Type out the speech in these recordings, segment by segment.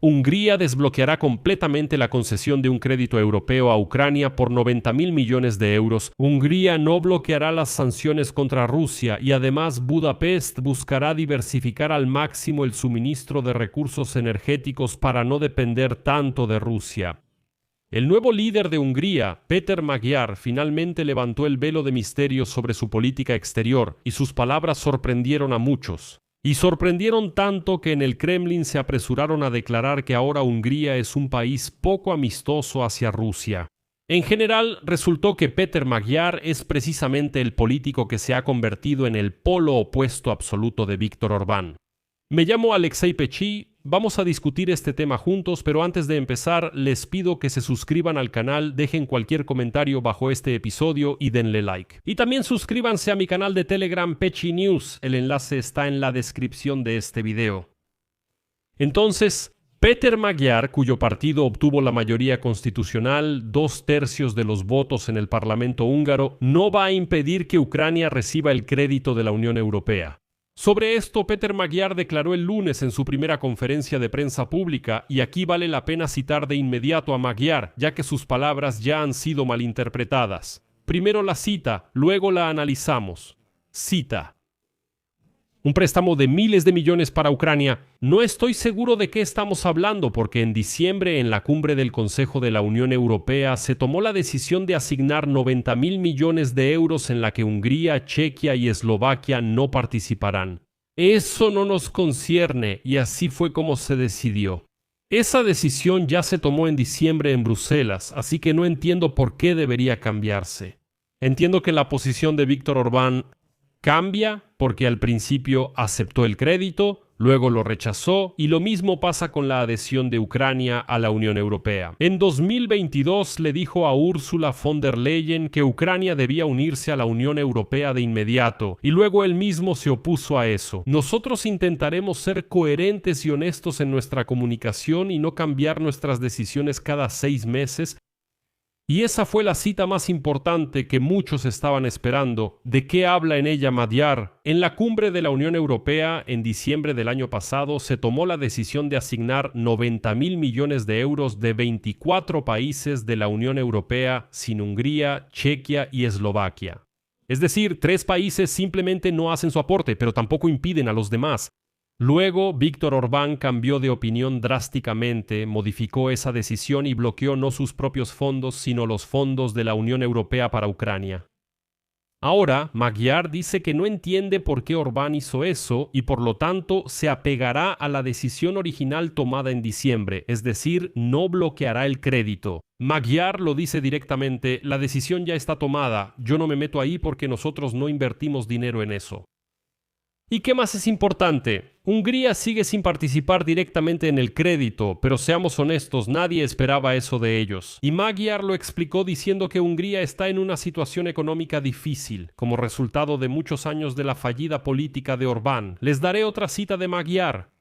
Hungría desbloqueará completamente la concesión de un crédito europeo a Ucrania por 90.000 millones de euros. Hungría no bloqueará las sanciones contra Rusia y además Budapest buscará diversificar al máximo el suministro de recursos energéticos para no depender tanto de Rusia. El nuevo líder de Hungría, Péter Magyar, finalmente levantó el velo de misterio sobre su política exterior y sus palabras sorprendieron a muchos. Y sorprendieron tanto que en el Kremlin se apresuraron a declarar que ahora Hungría es un país poco amistoso hacia Rusia. En general, resultó que Péter Magyar es precisamente el político que se ha convertido en el polo opuesto absoluto de Víktor Orbán. Me llamo Alexei Pechi, vamos a discutir este tema juntos, pero antes de empezar les pido que se suscriban al canal, dejen cualquier comentario bajo este episodio y denle like. Y también suscríbanse a mi canal de Telegram Pechi News, el enlace está en la descripción de este video. Entonces, Péter Magyar, cuyo partido obtuvo la mayoría constitucional, 2/3 de los votos en el Parlamento húngaro, no va a impedir que Ucrania reciba el crédito de la Unión Europea. Sobre esto, Péter Magyar declaró el lunes en su primera conferencia de prensa pública, y aquí vale la pena citar de inmediato a Magyar, ya que sus palabras ya han sido malinterpretadas. Primero la cita, luego la analizamos. Cita. Un préstamo de miles de millones para Ucrania. No estoy seguro de qué estamos hablando porque en diciembre en la cumbre del Consejo de la Unión Europea se tomó la decisión de asignar 90.000 millones de euros en la que Hungría, Chequia y Eslovaquia no participarán. Eso no nos concierne y así fue como se decidió. Esa decisión ya se tomó en diciembre en Bruselas, así que no entiendo por qué debería cambiarse. Entiendo que la posición de Víktor Orbán cambia porque al principio aceptó el crédito, luego lo rechazó y lo mismo pasa con la adhesión de Ucrania a la Unión Europea. En 2022 le dijo a Ursula von der Leyen que Ucrania debía unirse a la Unión Europea de inmediato y luego él mismo se opuso a eso. Nosotros intentaremos ser coherentes y honestos en nuestra comunicación y no cambiar nuestras decisiones cada 6 meses. Y esa fue la cita más importante que muchos estaban esperando. ¿De qué habla en ella Magyar? En la cumbre de la Unión Europea, en diciembre del año pasado, se tomó la decisión de asignar 90.000 millones de euros de 24 países de la Unión Europea sin Hungría, Chequia y Eslovaquia. Es decir, 3 países simplemente no hacen su aporte, pero tampoco impiden a los demás. Luego, Víktor Orbán cambió de opinión drásticamente, modificó esa decisión y bloqueó no sus propios fondos, sino los fondos de la Unión Europea para Ucrania. Ahora, Magyar dice que no entiende por qué Orbán hizo eso y por lo tanto se apegará a la decisión original tomada en diciembre, es decir, no bloqueará el crédito. Magyar lo dice directamente, la decisión ya está tomada, yo no me meto ahí porque nosotros no invertimos dinero en eso. ¿Y qué más es importante? Hungría sigue sin participar directamente en el crédito, pero seamos honestos, nadie esperaba eso de ellos. Y Magyar lo explicó diciendo que Hungría está en una situación económica difícil, como resultado de muchos años de la fallida política de Orbán. Les daré otra cita de Magyar.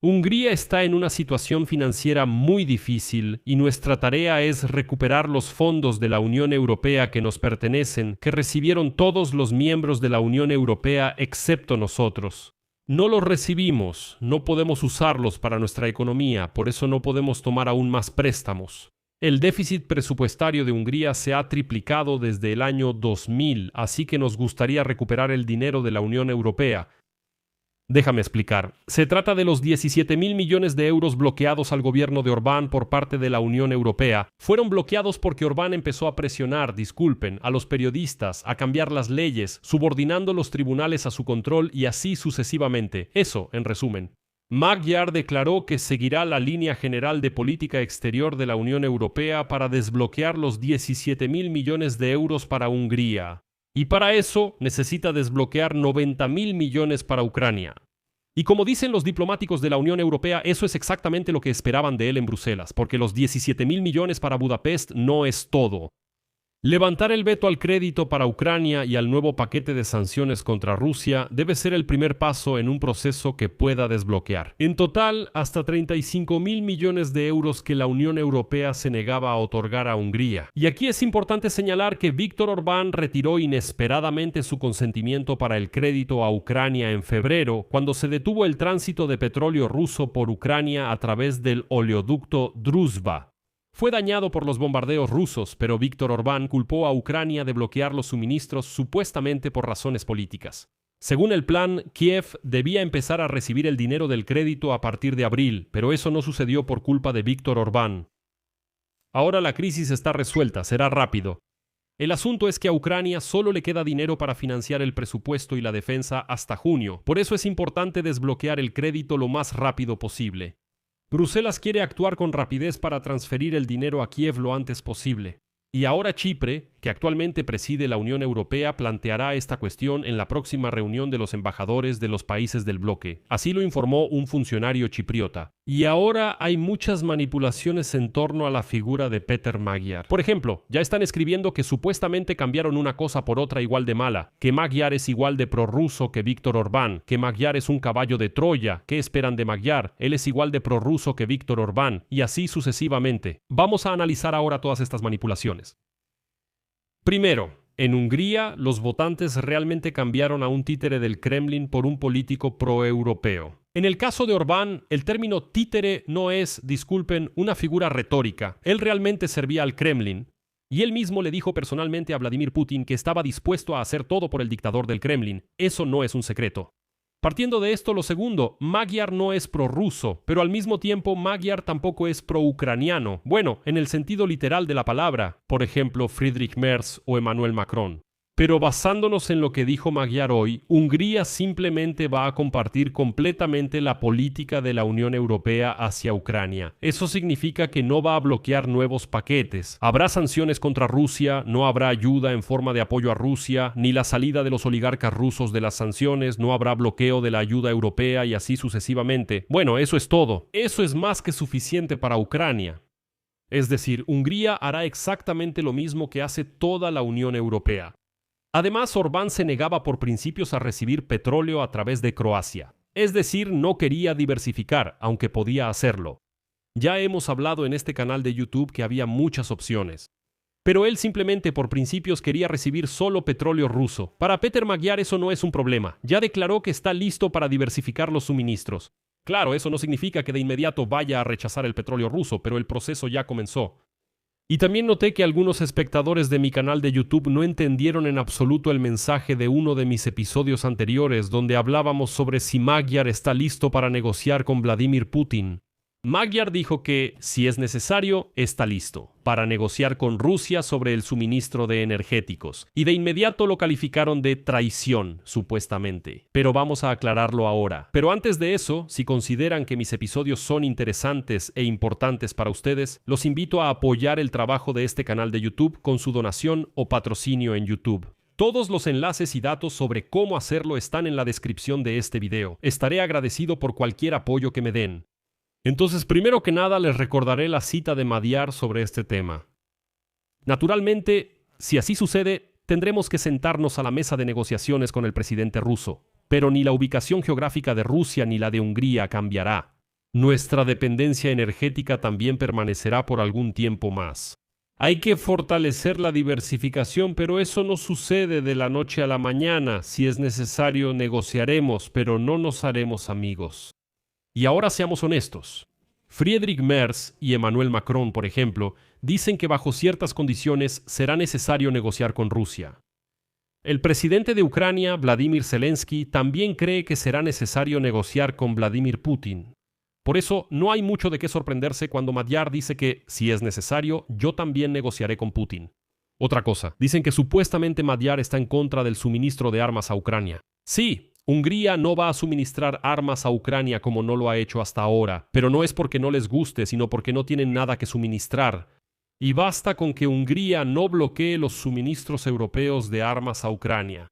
Hungría está en una situación financiera muy difícil y nuestra tarea es recuperar los fondos de la Unión Europea que nos pertenecen, que recibieron todos los miembros de la Unión Europea excepto nosotros. No los recibimos, no podemos usarlos para nuestra economía, por eso no podemos tomar aún más préstamos. El déficit presupuestario de Hungría se ha triplicado desde el año 2000, así que nos gustaría recuperar el dinero de la Unión Europea. Déjame explicar. Se trata de los 17.000 millones de euros bloqueados al gobierno de Orbán por parte de la Unión Europea. Fueron bloqueados porque Orbán empezó a presionar, a los periodistas, a cambiar las leyes, subordinando los tribunales a su control y así sucesivamente. Eso, en resumen. Magyar declaró que seguirá la línea general de política exterior de la Unión Europea para desbloquear los 17.000 millones de euros para Hungría. Y para eso necesita desbloquear 90.000 millones para Ucrania. Y como dicen los diplomáticos de la Unión Europea, eso es exactamente lo que esperaban de él en Bruselas, porque los 17.000 millones para Budapest no es todo. Levantar el veto al crédito para Ucrania y al nuevo paquete de sanciones contra Rusia debe ser el primer paso en un proceso que pueda desbloquear. En total, hasta 35.000 millones de euros que la Unión Europea se negaba a otorgar a Hungría. Y aquí es importante señalar que Viktor Orbán retiró inesperadamente su consentimiento para el crédito a Ucrania en febrero, cuando se detuvo el tránsito de petróleo ruso por Ucrania a través del oleoducto Druzhba. Fue dañado por los bombardeos rusos, pero Viktor Orbán culpó a Ucrania de bloquear los suministros supuestamente por razones políticas. Según el plan, Kiev debía empezar a recibir el dinero del crédito a partir de abril, pero eso no sucedió por culpa de Viktor Orbán. Ahora la crisis está resuelta, será rápido. El asunto es que a Ucrania solo le queda dinero para financiar el presupuesto y la defensa hasta junio, por eso es importante desbloquear el crédito lo más rápido posible. Bruselas quiere actuar con rapidez para transferir el dinero a Kiev lo antes posible. Y ahora Chipre, que actualmente preside la Unión Europea, planteará esta cuestión en la próxima reunión de los embajadores de los países del bloque. Así lo informó un funcionario chipriota. Y ahora hay muchas manipulaciones en torno a la figura de Peter Magyar. Por ejemplo, ya están escribiendo que supuestamente cambiaron una cosa por otra igual de mala, que Magyar es igual de prorruso que Viktor Orbán, que Magyar es un caballo de Troya, ¿qué esperan de Magyar? Él es igual de prorruso que Viktor Orbán, y así sucesivamente. Vamos a analizar ahora todas estas manipulaciones. Primero, en Hungría, los votantes realmente cambiaron a un títere del Kremlin por un político proeuropeo. En el caso de Orbán, el término títere no es, disculpen, una figura retórica. Él realmente servía al Kremlin. Y él mismo le dijo personalmente a Vladimir Putin que estaba dispuesto a hacer todo por el dictador del Kremlin. Eso no es un secreto. Partiendo de esto, lo segundo, Magyar no es prorruso, pero al mismo tiempo Magyar tampoco es proucraniano. Bueno, en el sentido literal de la palabra, por ejemplo, Friedrich Merz o Emmanuel Macron. Pero basándonos en lo que dijo Magyar hoy, Hungría simplemente va a compartir completamente la política de la Unión Europea hacia Ucrania. Eso significa que no va a bloquear nuevos paquetes. Habrá sanciones contra Rusia, no habrá ayuda en forma de apoyo a Rusia, ni la salida de los oligarcas rusos de las sanciones, no habrá bloqueo de la ayuda europea y así sucesivamente. Bueno, eso es todo. Eso es más que suficiente para Ucrania. Es decir, Hungría hará exactamente lo mismo que hace toda la Unión Europea. Además, Orbán se negaba por principios a recibir petróleo a través de Croacia. Es decir, no quería diversificar, aunque podía hacerlo. Ya hemos hablado en este canal de YouTube que había muchas opciones. Pero él simplemente por principios quería recibir solo petróleo ruso. Para Peter Magyar eso no es un problema. Ya declaró que está listo para diversificar los suministros. Claro, eso no significa que de inmediato vaya a rechazar el petróleo ruso, pero el proceso ya comenzó. Y también noté que algunos espectadores de mi canal de YouTube no entendieron en absoluto el mensaje de uno de mis episodios anteriores donde hablábamos sobre si Magyar está listo para negociar con Vladimir Putin. Magyar dijo que, si es necesario, está listo para negociar con Rusia sobre el suministro de energéticos, y de inmediato lo calificaron de traición, supuestamente. Pero vamos a aclararlo ahora. Pero antes de eso, si consideran que mis episodios son interesantes e importantes para ustedes, los invito a apoyar el trabajo de este canal de YouTube con su donación o patrocinio en YouTube. Todos los enlaces y datos sobre cómo hacerlo están en la descripción de este video. Estaré agradecido por cualquier apoyo que me den. Entonces, primero que nada, les recordaré la cita de Magyar sobre este tema. Naturalmente, si así sucede, tendremos que sentarnos a la mesa de negociaciones con el presidente ruso, pero ni la ubicación geográfica de Rusia ni la de Hungría cambiará. Nuestra dependencia energética también permanecerá por algún tiempo más. Hay que fortalecer la diversificación, pero eso no sucede de la noche a la mañana. Si es necesario, negociaremos, pero no nos haremos amigos. Y ahora seamos honestos. Friedrich Merz y Emmanuel Macron, por ejemplo, dicen que bajo ciertas condiciones será necesario negociar con Rusia. El presidente de Ucrania, Vladimir Zelensky, también cree que será necesario negociar con Vladimir Putin. Por eso, no hay mucho de qué sorprenderse cuando Magyar dice que, si es necesario, yo también negociaré con Putin. Otra cosa, dicen que supuestamente Magyar está en contra del suministro de armas a Ucrania. Sí, Hungría no va a suministrar armas a Ucrania como no lo ha hecho hasta ahora, pero no es porque no les guste, sino porque no tienen nada que suministrar. Y basta con que Hungría no bloquee los suministros europeos de armas a Ucrania.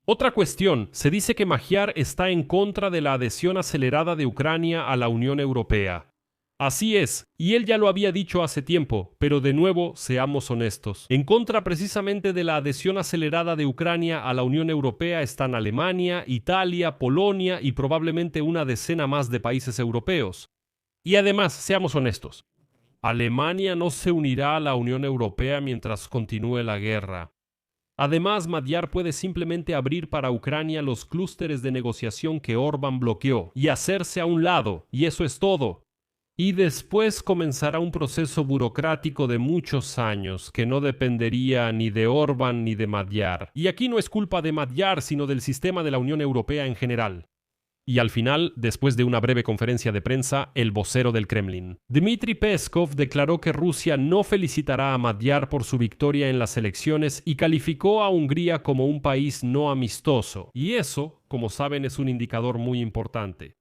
Otra cuestión, se dice que Magyar está en contra de la adhesión acelerada de Ucrania a la Unión Europea. Así es, y él ya lo había dicho hace tiempo, pero de nuevo, seamos honestos. En contra precisamente de la adhesión acelerada de Ucrania a la Unión Europea están Alemania, Italia, Polonia y probablemente una decena más de países europeos. Y además, seamos honestos, Alemania no se unirá a la Unión Europea mientras continúe la guerra. Además, Magyar puede simplemente abrir para Ucrania los clústeres de negociación que Orbán bloqueó y hacerse a un lado, y eso es todo. Y después comenzará un proceso burocrático de muchos años que no dependería ni de Orbán ni de Magyar. Y aquí no es culpa de Magyar, sino del sistema de la Unión Europea en general. Y al final, después de una breve conferencia de prensa, el vocero del Kremlin, Dmitry Peskov, declaró que Rusia no felicitará a Magyar por su victoria en las elecciones y calificó a Hungría como un país no amistoso. Y eso, como saben, es un indicador muy importante.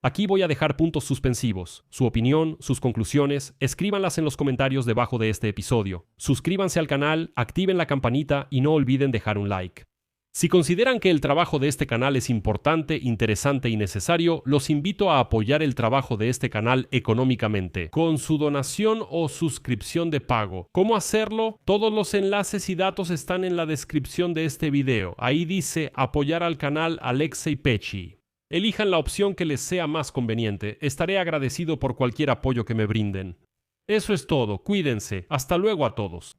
Aquí voy a dejar puntos suspensivos. Su opinión, sus conclusiones, escríbanlas en los comentarios debajo de este episodio. Suscríbanse al canal, activen la campanita y no olviden dejar un like. Si consideran que el trabajo de este canal es importante, interesante y necesario, los invito a apoyar el trabajo de este canal económicamente, con su donación o suscripción de pago. ¿Cómo hacerlo? Todos los enlaces y datos están en la descripción de este video. Ahí dice apoyar al canal Alexei Pechi. Elijan la opción que les sea más conveniente. Estaré agradecido por cualquier apoyo que me brinden. Eso es todo. Cuídense. Hasta luego a todos.